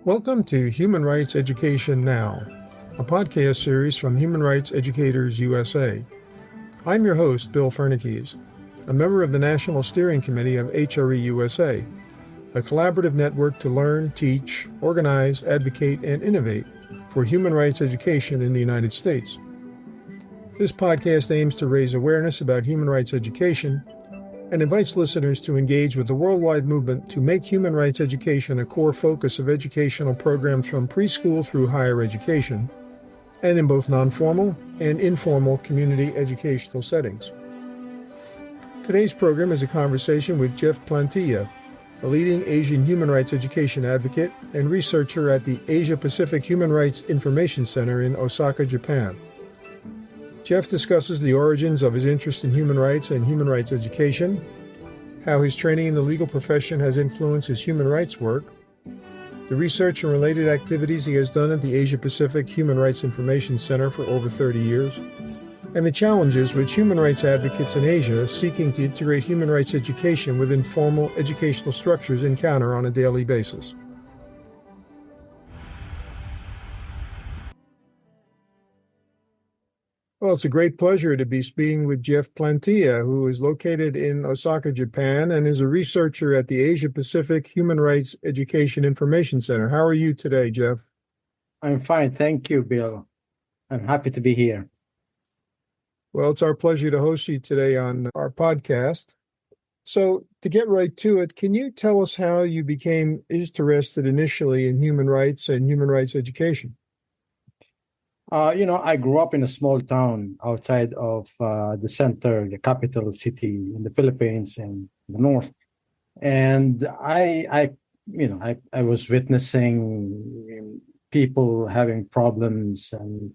Welcome to Human Rights Education Now, a podcast series from Human Rights Educators USA. I'm your host, Bill Fernikes, a member of the National Steering Committee of HRE USA, a collaborative network to learn, teach, organize, advocate, and innovate for human rights education in the United States. This podcast aims to raise awareness about human rights education and invites listeners to engage with the worldwide movement to make human rights education a core focus of educational programs from preschool through higher education, and in both non-formal and informal community educational settings. Today's program is a conversation with Jeff Plantilla, a leading Asian human rights education advocate and researcher at the Asia-Pacific Human Rights Information Center in Osaka, Japan. Jeff discusses the origins of his interest in human rights and human rights education, how his training in the legal profession has influenced his human rights work, the research and related activities he has done at the Asia-Pacific Human Rights Information Center for over 30 years, and the challenges which human rights advocates in Asia seeking to integrate human rights education within formal educational structures encounter on a daily basis. Well, it's a great pleasure to be speaking with Jeff Plantilla, who is located in Osaka, Japan, and is a researcher at the Asia-Pacific Human Rights Education Information Center. How are you today, Jeff? I'm fine. Thank you, Bill. I'm happy to be here. Well, it's our pleasure to host you today on our podcast. So to get right to it, can you tell us how you became interested initially in human rights and human rights education? I grew up in a small town outside of the center, the capital city in the Philippines in the north. And I was witnessing people having problems and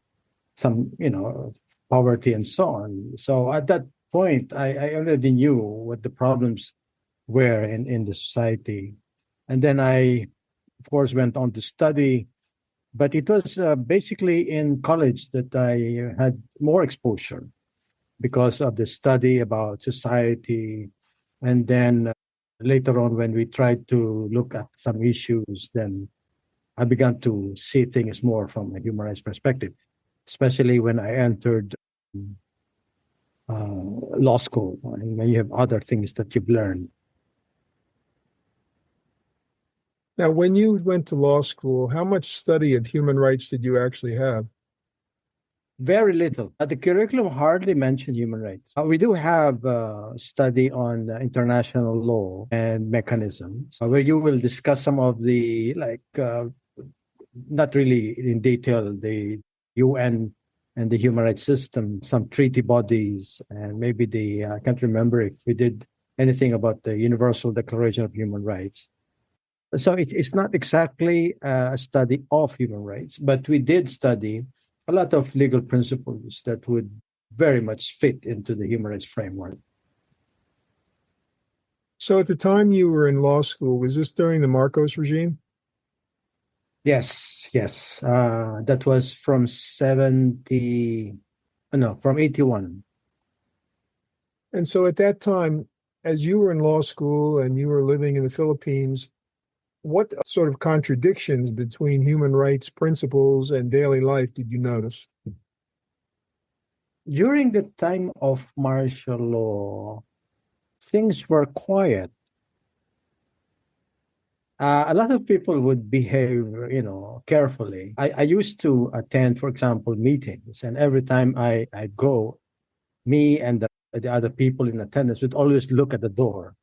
some, poverty and so on. So at that point, I already knew what the problems were in the society. And then I, of course, went on to study. But it was basically in college that I had more exposure because of the study about society. And then later on, when we tried to look at some issues, then I began to see things more from a human rights perspective, especially when I entered law school, and when you have other things that you've learned. Now, when you went to law school, how much study of human rights did you actually have? Very little. The curriculum hardly mentioned human rights. We do have a study on international law and mechanisms, where you will discuss some of the, not really in detail, the UN and the human rights system, some treaty bodies, and maybe I can't remember if we did anything about the Universal Declaration of Human Rights. So it's not exactly a study of human rights, but we did study a lot of legal principles that would very much fit into the human rights framework. So at the time you were in law school, was this during the Marcos regime? Yes. That was from 81. And so at that time, as you were in law school and you were living in the Philippines, what sort of contradictions between human rights principles and daily life did you notice? During the time of martial law, things were quiet. A lot of people would behave, carefully. I used to attend, for example, meetings, and every time I'd go, me and the other people in attendance would always look at the door.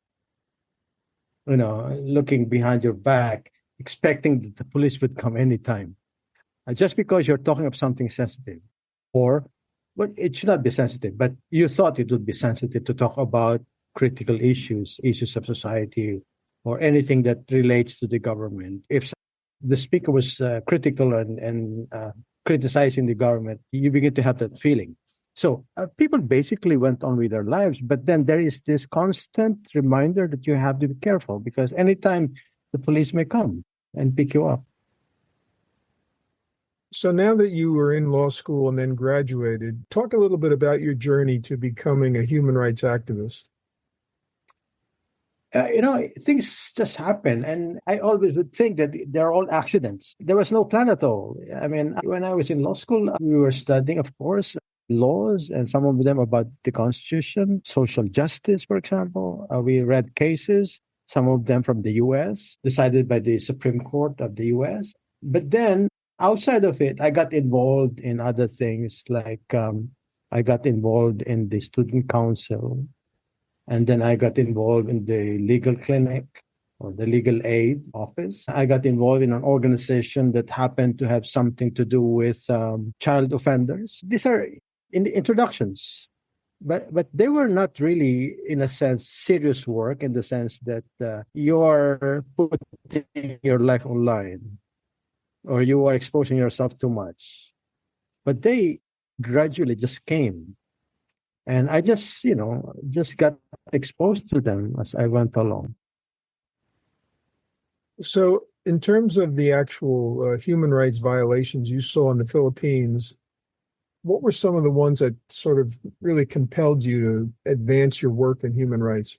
Looking behind your back, expecting that the police would come anytime. Just because you're talking of something sensitive. But it should not be sensitive, but you thought it would be sensitive to talk about critical issues of society, or anything that relates to the government. If the speaker was critical and criticizing the government, you begin to have that feeling. So people basically went on with their lives, but then there is this constant reminder that you have to be careful, because anytime the police may come and pick you up. So now that you were in law school and then graduated, talk a little bit about your journey to becoming a human rights activist. things just happen. And I always would think that they're all accidents. There was no plan at all. I mean, when I was in law school, we were studying, of course, laws, and some of them about the Constitution, social justice, for example. We read cases, some of them from the US, decided by the Supreme Court of the US. But then outside of it, I got involved in other things like I got involved in the student council. And then I got involved in the legal clinic or the legal aid office. I got involved in an organization that happened to have something to do with child offenders. These are in the introductions, but they were not really, in a sense, serious work in the sense that you're putting your life online or you are exposing yourself too much. But they gradually just came. And I just got exposed to them as I went along. So, in terms of the actual human rights violations you saw in the Philippines, what were some of the ones that sort of really compelled you to advance your work in human rights?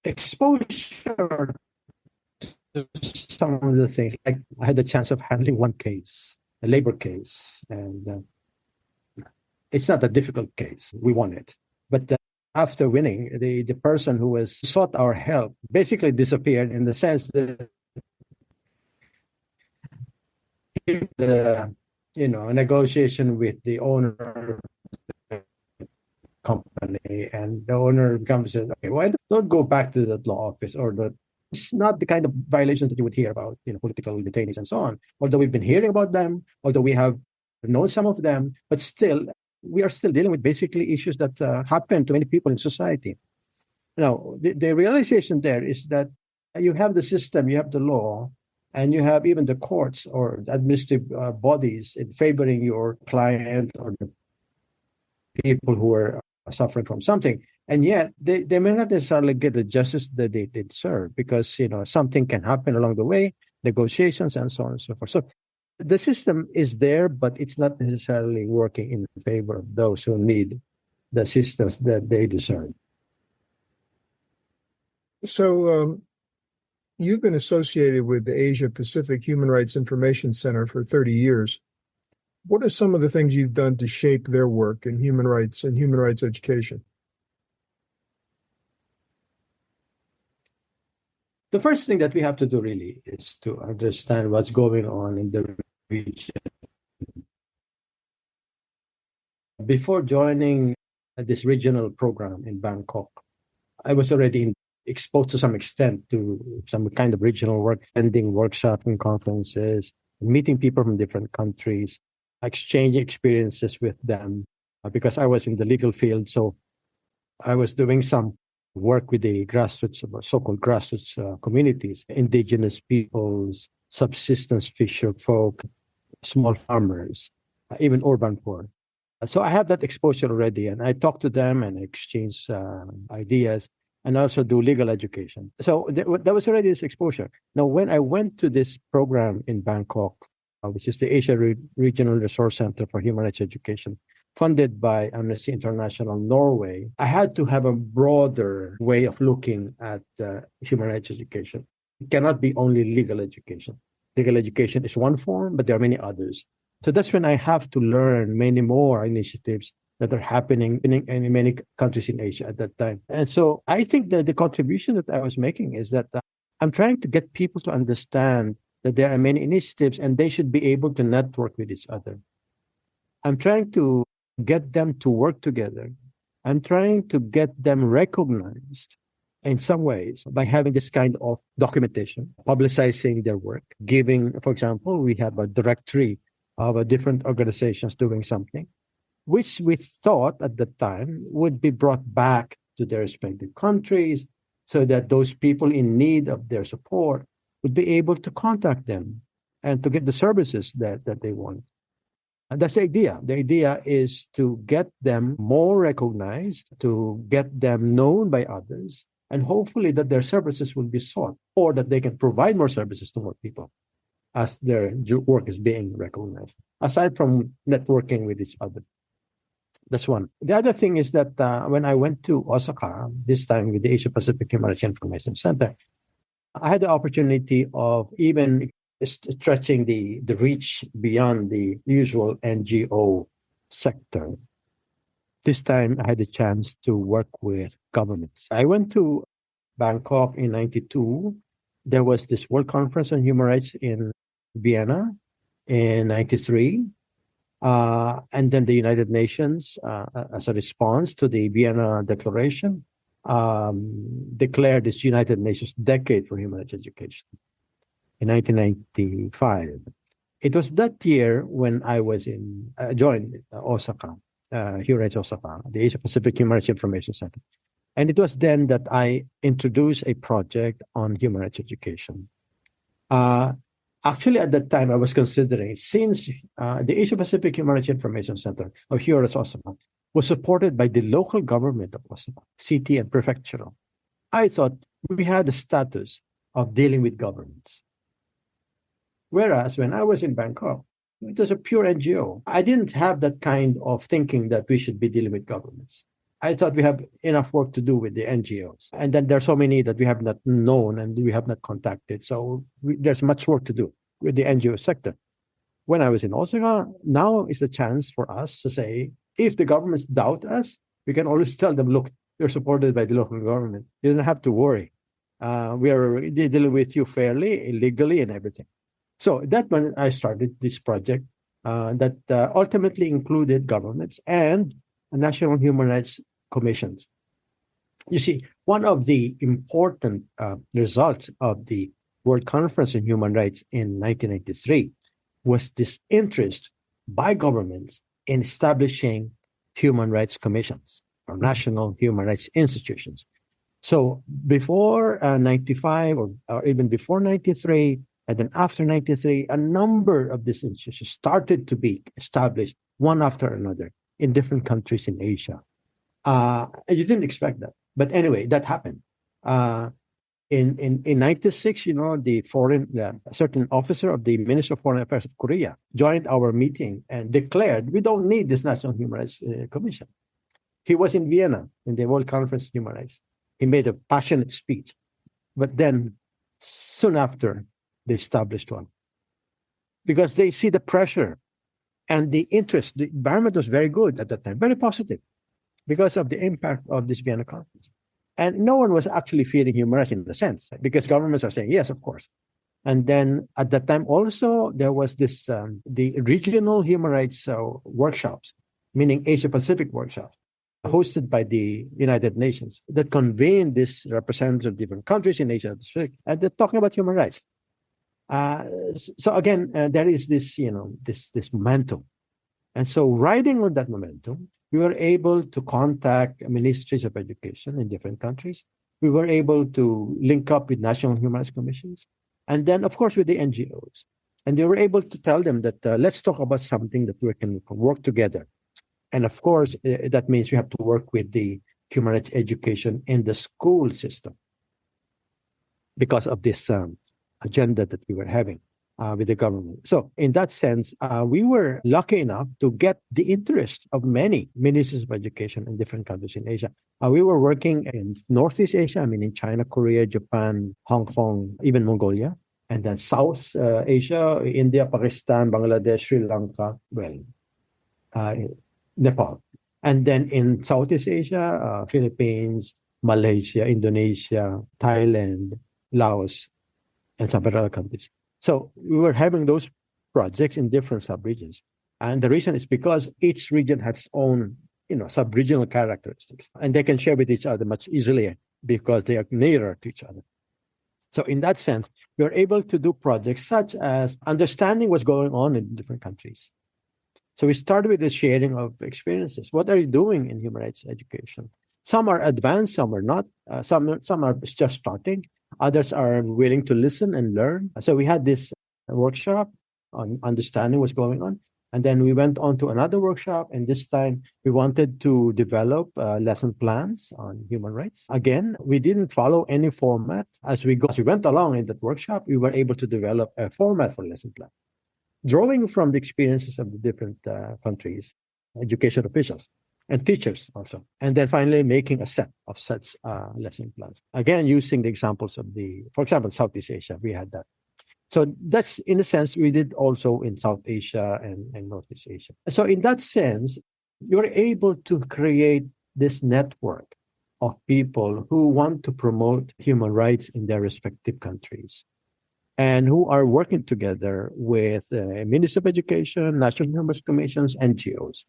Exposure to some of the things. Like I had the chance of handling one case, a labor case, and it's not a difficult case. We won it. But after winning, the person who was sought our help basically disappeared in the sense that the negotiation with the owner of the company, and the owner comes and says, okay, why don't go back to the law office or the it's not the kind of violations that you would hear about, political detainees and so on. Although we've been hearing about them, although we have known some of them, but still, we are still dealing with basically issues that happen to many people in society. Now, the realization there is that you have the system, you have the law, and you have even the courts or the administrative bodies in favoring your client or the people who are suffering from something. And yet, they may not necessarily get the justice that they deserve because, something can happen along the way, negotiations and so on and so forth. So the system is there, but it's not necessarily working in favor of those who need the assistance that they deserve. So you've been associated with the Asia Pacific Human Rights Information Center for 30 years. What are some of the things you've done to shape their work in human rights and human rights education? The first thing that we have to do really is to understand what's going on in the region. Before joining this regional program in Bangkok, I was already exposed to some extent to some kind of regional work, attending workshops and conferences, meeting people from different countries, exchanging experiences with them, because I was in the legal field. So I was doing some work with the grassroots, so-called grassroots communities, indigenous peoples, subsistence fisher folk, small farmers, even urban poor. So I have that exposure already, and I talk to them and exchange ideas, and also do legal education. So that was already this exposure. Now, when I went to this program in Bangkok, which is the Asia Regional Resource Center for Human Rights Education, funded by Amnesty International Norway, I had to have a broader way of looking at human rights education. It cannot be only legal education. Legal education is one form, but there are many others. So that's when I have to learn many more initiatives that are happening in many countries in Asia at that time. And so I think that the contribution that I was making is that I'm trying to get people to understand that there are many initiatives and they should be able to network with each other. I'm trying to get them to work together. I'm trying to get them recognized in some ways by having this kind of documentation, publicizing their work, giving, for example, we have a directory of different organizations doing something, which we thought at the time would be brought back to their respective countries so that those people in need of their support would be able to contact them and to get the services that they want. And that's the idea. The idea is to get them more recognized, to get them known by others, and hopefully that their services will be sought or that they can provide more services to more people. as their work is being recognized, aside from networking with each other. That's one. The other thing is that when I went to Osaka, this time with the Asia Pacific Human Rights Information Center, I had the opportunity of even stretching the reach beyond the usual NGO sector. This time I had the chance to work with governments. I went to Bangkok in 92. There was this World Conference on Human Rights in Vienna in 93. And then the United Nations, as a response to the Vienna Declaration, declared this United Nations Decade for Human Rights Education in 1995. It was that year when I was joined Osaka, Human Rights Osaka, the Asia Pacific Human Rights Information Center. And it was then that I introduced a project on human rights education. Actually, at that time, I was considering, since the Asia Pacific Human Rights Information Center, or here at Osaka, was supported by the local government of Osaka, city and prefectural, I thought we had the status of dealing with governments. Whereas when I was in Bangkok, it was a pure NGO. I didn't have that kind of thinking that we should be dealing with governments. I thought we have enough work to do with the NGOs. And then there are so many that we have not known and we have not contacted. So there's much work to do with the NGO sector. When I was in Osaka, now is the chance for us to say, if the governments doubt us, we can always tell them, look, you're supported by the local government. You don't have to worry. We are dealing with you fairly, legally, and everything. So that when I started this project that ultimately included governments and national human rights commissions. You see, one of the important results of the World Conference on Human Rights in 1993 was this interest by governments in establishing human rights commissions or national human rights institutions. So before 95 or even before 93, and then after 93, a number of these institutions started to be established one after another in different countries in Asia. You didn't expect that. But anyway, that happened. In 96, the certain officer of the Ministry of Foreign Affairs of Korea joined our meeting and declared, we don't need this National Human Rights Commission. He was in Vienna in the World Conference on Human Rights. He made a passionate speech. But then soon after, they established one. Because they see the pressure and the interest. The environment was very good at that time, very positive, because of the impact of this Vienna conference. And no one was actually feeling human rights in the sense, because governments are saying, yes, of course. And then at that time also, there was this, the regional human rights workshops, meaning Asia-Pacific workshops, hosted by the United Nations, that convened these representatives of different countries in Asia-Pacific, and they're talking about human rights. So again, there is this, this momentum. And so riding on that momentum, we were able to contact ministries of education in different countries. We were able to link up with national human rights commissions. And then, of course, with the NGOs. And they were able to tell them that let's talk about something that we can work together. And of course, that means we have to work with the human rights education in the school system because of this agenda that we were having with the government. So in that sense, we were lucky enough to get the interest of many ministries of education in different countries in Asia. We were working in Northeast Asia, in China, Korea, Japan, Hong Kong, even Mongolia. And then South Asia, India, Pakistan, Bangladesh, Sri Lanka, Nepal. And then in Southeast Asia, Philippines, Malaysia, Indonesia, Thailand, Laos, and some other countries. So we were having those projects in different sub-regions. And the reason is because each region has its own, sub-regional characteristics. And they can share with each other much easily because they are nearer to each other. So in that sense, we are able to do projects such as understanding what's going on in different countries. So we started with the sharing of experiences. What are you doing in human rights education? Some are advanced, some are not. Some are just starting. Others are willing to listen and learn. So we had this workshop on understanding what's going on. And then we went on to another workshop, and this time we wanted to develop lesson plans on human rights. Again, we didn't follow any format. As we went along in that workshop, we were able to develop a format for lesson plan, drawing from the experiences of the different countries, education officials, and teachers also. And then finally making a set of such lesson plans. Again, using the examples of for example, Southeast Asia, we had that. So that's, in a sense, we did also in South Asia and Northeast Asia. So in that sense, you're able to create this network of people who want to promote human rights in their respective countries and who are working together with Ministry of Education, National Human Rights Commissions, NGOs.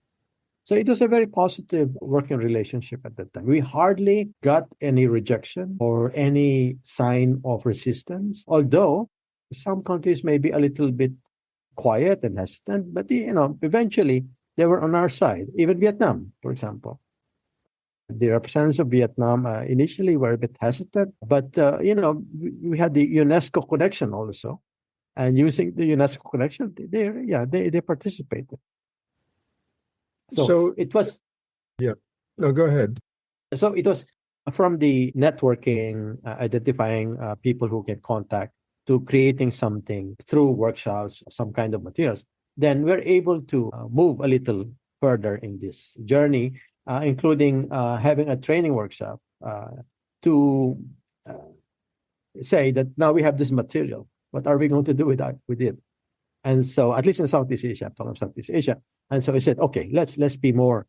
So it was a very positive working relationship at that time. We hardly got any rejection or any sign of resistance, although some countries may be a little bit quiet and hesitant, but eventually they were on our side. Even Vietnam, for example. The representatives of Vietnam initially were a bit hesitant, but we had the UNESCO connection also, and using the UNESCO connection, they participated. So it was. Yeah. No, go ahead. So it was from the networking, identifying people who can contact, to creating something through workshops, some kind of materials. Then we're able to move a little further in this journey, including having a training workshop to say that now we have this material. What are we going to do with it? And so, at least in Southeast Asia, I'm talking about Southeast Asia. And so I said, okay, let's be more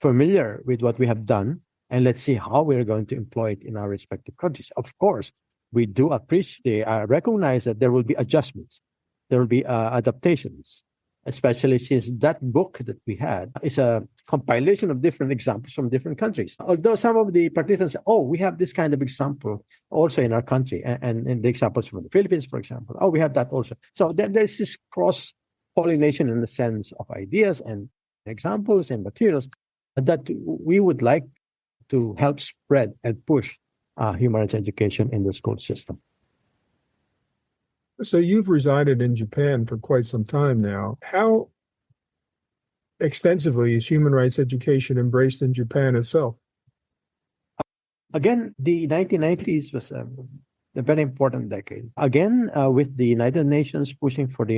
familiar with what we have done, and let's see how we're going to employ it in our respective countries. Of course, we do recognize that there will be adjustments, there will be adaptations, especially since that book that we had is a compilation of different examples from different countries. Although some of the participants say, we have this kind of example also in our country, and the examples from the Philippines, for example, we have that also. So there's this cross-pollination in the sense of ideas and examples and materials that we would like to help spread and push human rights education in the school system. So you've resided in Japan for quite some time now. How extensively is human rights education embraced in Japan itself? Again, the 1990s was a very important decade. Again, with the United Nations pushing for the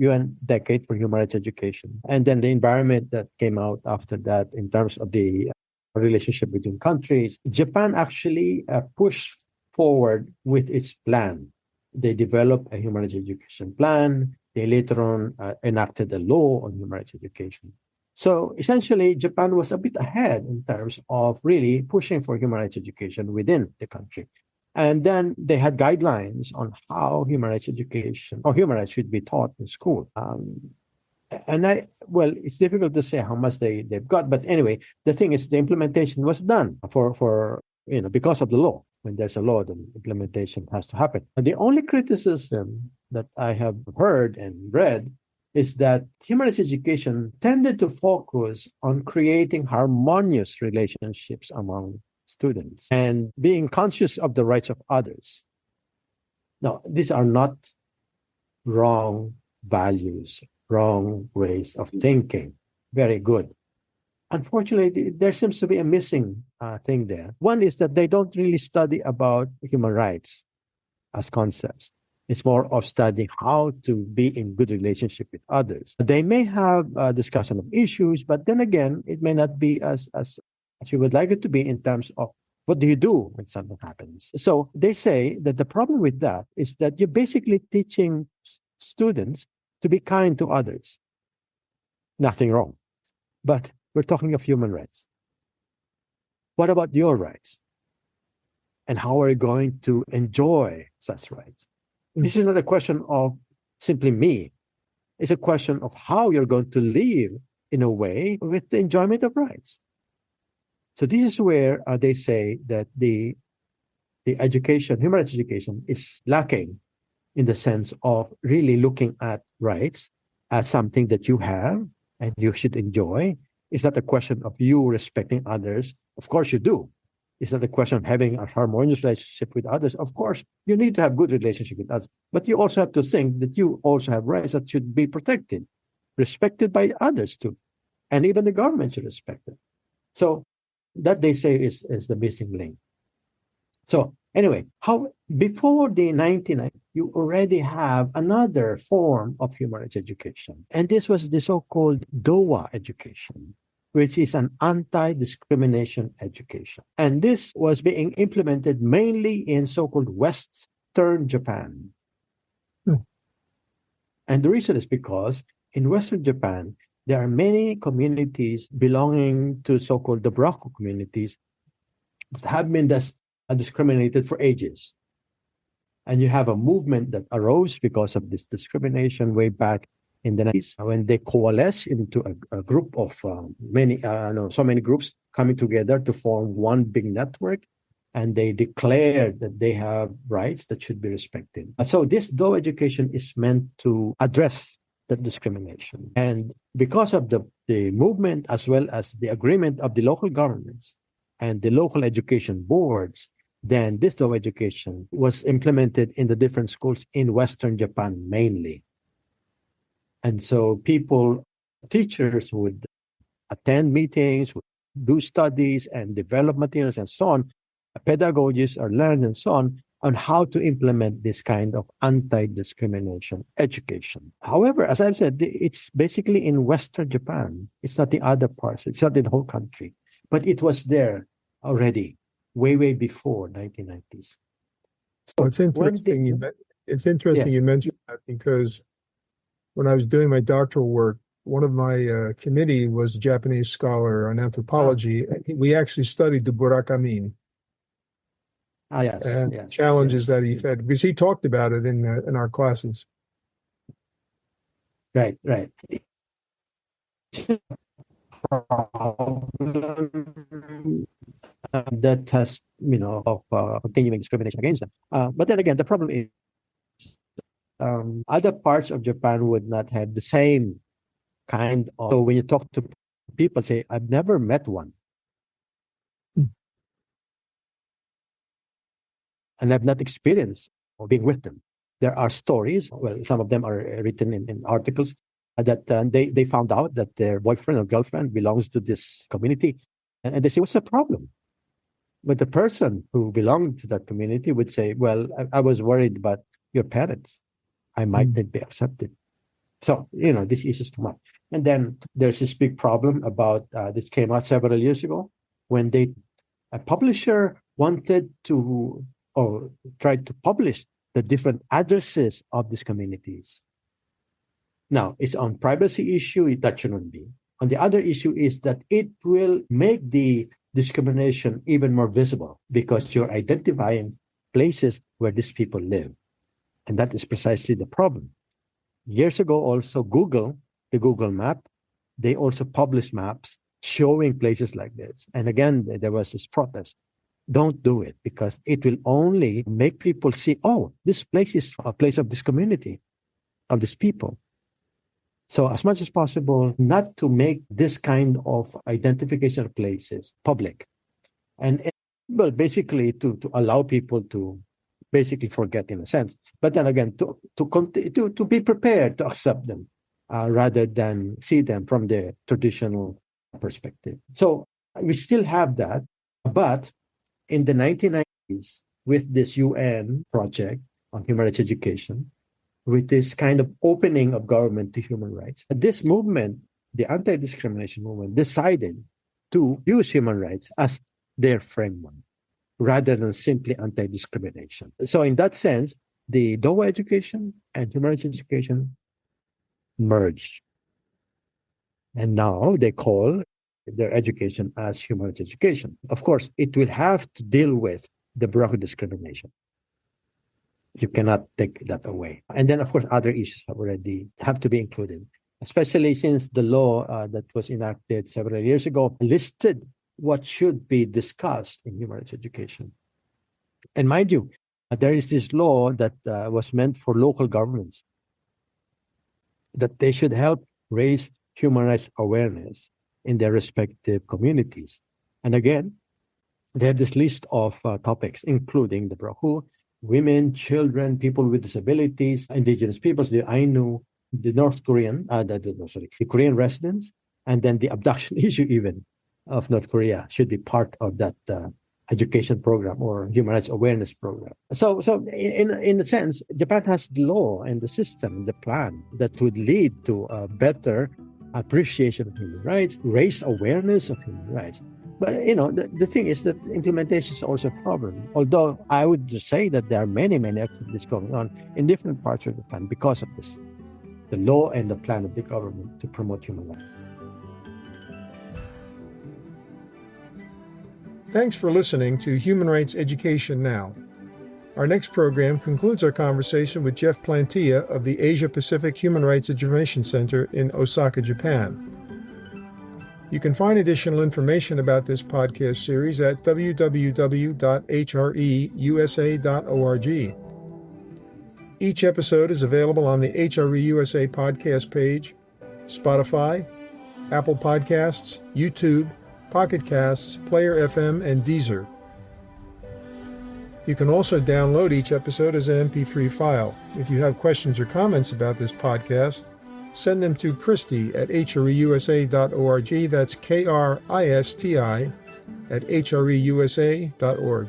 UN decade for human rights education. And then the environment that came out after that in terms of the relationship between countries. Japan actually pushed forward with its plan. They developed a human rights education plan. They later on enacted a law on human rights education. So essentially, Japan was a bit ahead in terms of really pushing for human rights education within the country. And then they had guidelines on how human rights education or human rights should be taught in school. It's difficult to say how much they've got, but anyway, the thing is the implementation was done for because of the law. When there's a law, then implementation has to happen. And the only criticism that I have heard and read is that human rights education tended to focus on creating harmonious relationships among students and being conscious of the rights of others. Now, these are not wrong values, wrong ways of thinking. Very good. Unfortunately, there seems to be a missing thing there. One is that they don't really study about human rights as concepts. It's more of studying how to be in good relationship with others. They may have a discussion of issues, but then again, it may not be as you would like it to be in terms of what do you do when something happens. So they say that the problem with that is that you're basically teaching students to be kind to others. Nothing wrong. But we're talking of human rights. What about your rights? And how are you going to enjoy such rights? This is not a question of simply me. It's a question of how you're going to live in a way with the enjoyment of rights. So this is where they say that the education, human rights education, is lacking in the sense of really looking at rights as something that you have and you should enjoy. It's not a question of you respecting others. Of course you do. Is not a question of having a harmonious relationship with others. Of course, you need to have good relationship with others, but you also have to think that you also have rights that should be protected, respected by others too. And even the government should respect it. So that they say is the missing link. So anyway, how before the 1990s, you already have another form of human rights education. And this was the so-called DOA education, which is an anti-discrimination education. And this was being implemented mainly in so-called Western Japan. And the reason is because in Western Japan, there are many communities belonging to so-called the Burakumin communities that have been discriminated for ages. And you have a movement that arose because of this discrimination way back in the 90s when they coalesced into a group of so many groups coming together to form one big network. And they declared that they have rights that should be respected. So this DOE education is meant to address that discrimination. And because of the movement as well as the agreement of the local governments and the local education boards, then this DOE education was implemented in the different schools in Western Japan mainly. And so teachers would attend meetings, would do studies and develop materials and so on. Pedagogists are learned and so on how to implement this kind of anti-discrimination education. However, as I've said, it's basically in Western Japan. It's not the other parts. It's not in the whole country. But it was there already, way before 1990s. So it's interesting. You mentioned that because when I was doing my doctoral work, one of my committee was a Japanese scholar on anthropology. We actually studied the Burakumin. And challenges that he had, because he talked about it in our classes. Right. That has, of continuing discrimination against them. But then again, the problem is other parts of Japan would not have the same kind of. So when you talk to people, say, I've never met one. And I've not experienced being with them. There are stories, well, some of them are written in articles, that they found out that their boyfriend or girlfriend belongs to this community. And they say, what's the problem? But the person who belonged to that community would say, well, I was worried about your parents. I might not be accepted. So, this issues come up. And then there's this big problem about, this came out several years ago, when a publisher wanted to or tried to publish the different addresses of these communities. Now, it's on privacy issue, that shouldn't be. On the other issue is that it will make the discrimination even more visible because you're identifying places where these people live. And that is precisely the problem. Years ago, also, the Google map, they also published maps showing places like this. And again, there was this protest. Don't do it because it will only make people see, oh, this place is a place of this community, of these people. So as much as possible, not to make this kind of identification of places public. And well, basically to allow people to basically forget in a sense. But then again, to be prepared to accept them rather than see them from the traditional perspective. So we still have that, but in the 1990s, with this UN project on human rights education, with this kind of opening of government to human rights, this movement, the anti-discrimination movement, decided to use human rights as their framework rather than simply anti-discrimination. So in that sense, the DOA education and human rights education merged. And now they call their education as human rights education. Of course, it will have to deal with the Burakumin discrimination. You cannot take that away. And then, of course, other issues have to be included, especially since the law that was enacted several years ago listed what should be discussed in human rights education. And mind you, there is this law that was meant for local governments, that they should help raise human rights awareness in their respective communities. And again, they have this list of topics, including the Buraku, women, children, people with disabilities, indigenous peoples, the Ainu, the North Korean, the Korean residents, and then the abduction issue even of North Korea should be part of that education program or human rights awareness program. So in a sense, Japan has the law and the system, the plan that would lead to a better appreciation of human rights, raise awareness of human rights. But the thing is that implementation is also a problem. Although I would just say that there are many activities going on in different parts of Japan because of this, the law and the plan of the government to promote human rights. Thanks for listening to Human Rights Education Now. Our next program concludes our conversation with Jeff Plantilla of the Asia Pacific Human Rights Information Center in Osaka, Japan. You can find additional information about this podcast series at www.hreusa.org. Each episode is available on the HRE USA podcast page, Spotify, Apple Podcasts, YouTube, Pocket Casts, Player FM, and Deezer. You can also download each episode as an MP3 file. If you have questions or comments about this podcast, send them to Christy at hreusa.org. That's KRISTI at hreusa.org.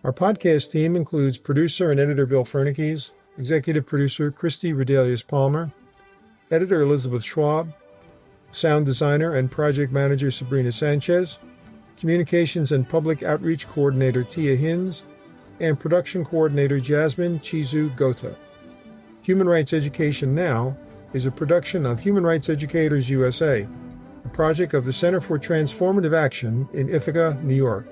Our podcast team includes producer and editor Bill Fernikes, executive producer Christy Redelius-Palmer, editor Elizabeth Schwab, sound designer and project manager Sabrina Sanchez, communications and public outreach coordinator Tia Hins, and production coordinator Jasmine Chizu Gota. Human Rights Education Now is a production of Human Rights Educators USA, a project of the Center for Transformative Action in Ithaca, New York.